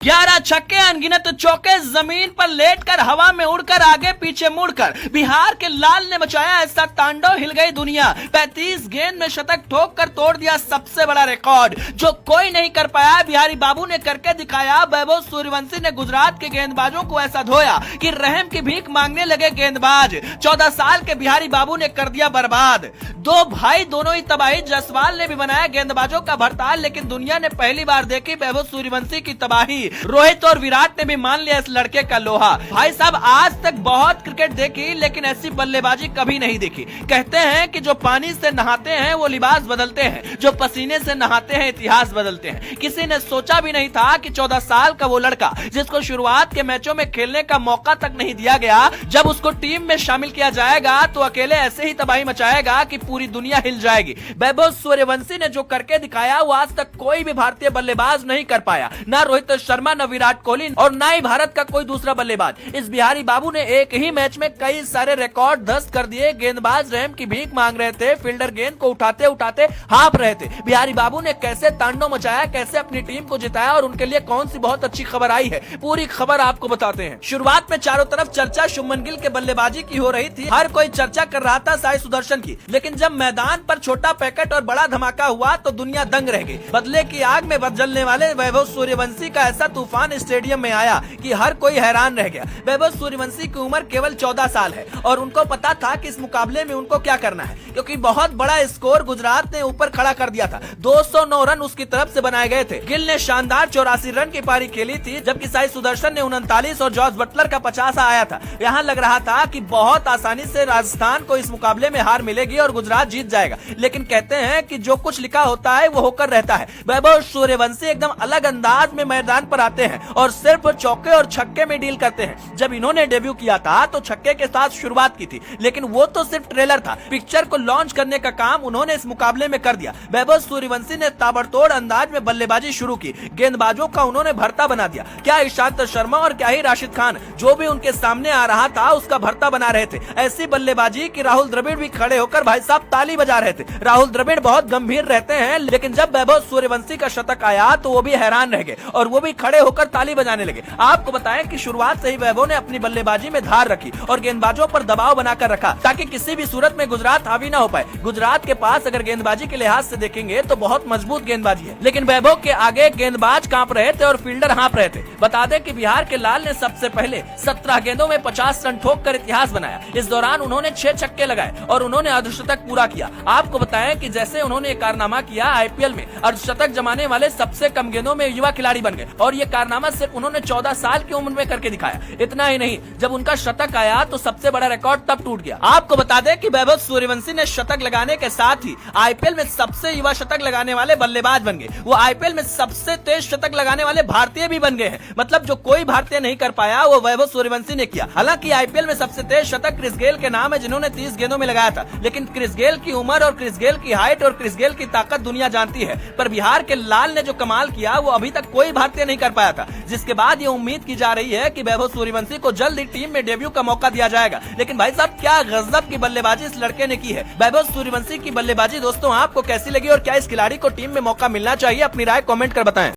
11 छक्के, अनगिनत चौके, जमीन पर लेटकर, हवा में उड़कर, आगे पीछे मुड़कर बिहार के लाल ने मचाया ऐसा तांडव, हिल गई दुनिया। 35 गेंद में शतक ठोक कर तोड़ दिया सबसे बड़ा रिकॉर्ड, जो कोई नहीं कर पाया बिहारी बाबू ने करके दिखाया। वैभव सूर्यवंशी ने गुजरात के गेंदबाजों को ऐसा धोया कि रहम की भीख मांगने लगे गेंदबाज। 14 साल के बिहारी बाबू ने कर दिया बर्बाद। दो भाई दोनों ही तबाही। जायसवाल ने भी बनाया गेंदबाजों का भरताल, लेकिन दुनिया ने पहली बार देखी वैभव सूर्यवंशी की तबाही। रोहित और विराट ने भी मान लिया इस लड़के का लोहा। भाई साहब, आज तक बहुत क्रिकेट देखी, लेकिन ऐसी बल्लेबाजी कभी नहीं देखी। कहते हैं कि जो पानी से नहाते हैं वो लिबास बदलते हैं, जो पसीने से नहाते हैं इतिहास बदलते हैं। किसी ने सोचा भी नहीं था कि 14 साल का वो लड़का, जिसको शुरुआत के मैचों में खेलने का मौका तक नहीं दिया गया, जब उसको टीम में शामिल किया जाएगा तो अकेले ऐसे ही तबाही मचाएगा कि पूरी दुनिया हिल जाएगी। वैभव सूर्यवंशी ने जो करके दिखाया वो आज तक कोई भी भारतीय बल्लेबाज नहीं कर पाया, ना रोहित शर्मा, न विराट कोहली और न ही भारत का कोई दूसरा बल्लेबाज। इस बिहारी बाबू ने एक ही मैच में कई सारे रिकॉर्ड ध्वस्त कर दिए। गेंदबाज रहम की भीख मांग रहे थे, फील्डर गेंद को उठाते उठाते हाँफ रहे थे। बिहारी बाबू ने कैसे तांडव मचाया, कैसे अपनी टीम को जिताया और उनके लिए कौन सी बहुत अच्छी खबर आई है, पूरी खबर आपको बताते हैं। शुरुआत में चारों तरफ चर्चा शुभमन गिल के बल्लेबाजी की हो रही थी। हर कोई चर्चा कर रहा था साई सुदर्शन की, लेकिन जब मैदान पर छोटा पैकेट और बड़ा धमाका हुआ तो दुनिया दंग रह गई। बदले की आग में बदलने वाले वैभव सूर्यवंशी का ऐसा तूफान स्टेडियम में आया कि हर कोई हैरान रह गया। वैभव सूर्यवंशी की उम्र केवल 14 साल है और उनको पता था कि इस मुकाबले में उनको क्या करना है, क्योंकि बहुत बड़ा स्कोर गुजरात ने ऊपर खड़ा कर दिया था। 209 रन उसकी तरफ से बनाए गए थे। गिल ने शानदार 84 रन की पारी खेली थी, जबकि साई सुदर्शन ने 39 और जॉर्ज बटलर का 50 आया था। यहाँ लग रहा था कि बहुत आसानी से राजस्थान को इस मुकाबले में हार मिलेगी और गुजरात जीत जाएगा, लेकिन कहते हैं कि जो कुछ लिखा होता है वो होकर रहता है। वैभव सूर्यवंशी एकदम अलग अंदाज में मैदान पर आते हैं और सिर्फ चौके और छक्के में डील करते हैं। जब इन्होंने डेब्यू किया था तो छक्के के साथ शुरुआत की थी, लेकिन वो तो सिर्फ ट्रेलर था। पिक्चर को लॉन्च करने का काम उन्होंने इस मुकाबले में कर दिया। वैभव सूर्यवंशी ने ताबड़तोड़ अंदाज में बल्लेबाजी शुरू की। गेंदबाजों का उन्होंने भरता बना दिया। क्या ईशांत शर्मा और क्या ही राशिद खान, जो भी उनके सामने आ रहा था उसका भरता बना रहे थे। ऐसी बल्लेबाजी कि राहुल द्रविड़ भी खड़े होकर भाई साहब ताली बजा रहे थे। राहुल द्रविड़ बहुत गंभीर रहते हैं, लेकिन जब वैभव सूर्यवंशी का शतक आया तो वो भी हैरान रह गए और वो भी खड़े होकर ताली बजाने लगे। आपको बताएं कि शुरुआत से ही वैभव ने अपनी बल्लेबाजी में धार रखी और गेंदबाजों पर दबाव बनाकर रखा, ताकि किसी भी सूरत में गुजरात हावी ना हो पाए। गुजरात के पास अगर गेंदबाजी के लिहाज से देखेंगे तो बहुत मजबूत गेंदबाजी है, लेकिन वैभव के आगे गेंदबाज कांप रहे थे और फील्डर हाँप रहे थे। बता दें कि बिहार के लाल ने सबसे पहले 17 गेंदों में 50 रन ठोक कर इतिहास बनाया। इस दौरान उन्होंने 6 छक्के लगाए और उन्होंने अर्धशतक पूरा किया। आपको बताएं कि जैसे उन्होंने कारनामा किया, आईपीएल में अर्धशतक जमाने वाले सबसे कम गेंदों में युवा खिलाड़ी बन गए, और ये कारनामा सिर्फ उन्होंने 14 साल की उम्र में करके दिखाया। इतना ही नहीं, जब उनका शतक आया तो सबसे बड़ा रिकॉर्ड तब टूट गया। आपको बता दें कि वैभव सूर्यवंशी ने शतक लगाने के साथ ही आईपीएल में सबसे युवा शतक लगाने वाले बल्लेबाज बन गए। वो आईपीएल में सबसे तेज शतक लगाने वाले भारतीय भी बन गए हैं। मतलब जो कोई भारतीय नहीं कर पाया वो वैभव सूर्यवंशी ने किया। हालांकि आईपीएल में सबसे तेज शतक क्रिस गेल के नाम है, जिन्होंने 30 गेंदों में लगाया था, लेकिन क्रिस गेल की उम्र और क्रिस गेल की हाइट और क्रिस गेल की ताकत दुनिया जानती है। पर बिहार के लाल ने जो कमाल किया वो अभी तक कोई भारतीय नहीं कर पाया था, जिसके बाद ये उम्मीद की जा रही है कि वैभव सूर्यवंशी को जल्द ही टीम में डेब्यू का मौका दिया जाएगा। लेकिन भाई साहब, क्या गजब की बल्लेबाजी इस लड़के ने की है। वैभव सूर्यवंशी की बल्लेबाजी दोस्तों आपको कैसी लगी और क्या इस खिलाड़ी को टीम में मौका मिलना चाहिए? अपनी राय कमेंट कर बताएं।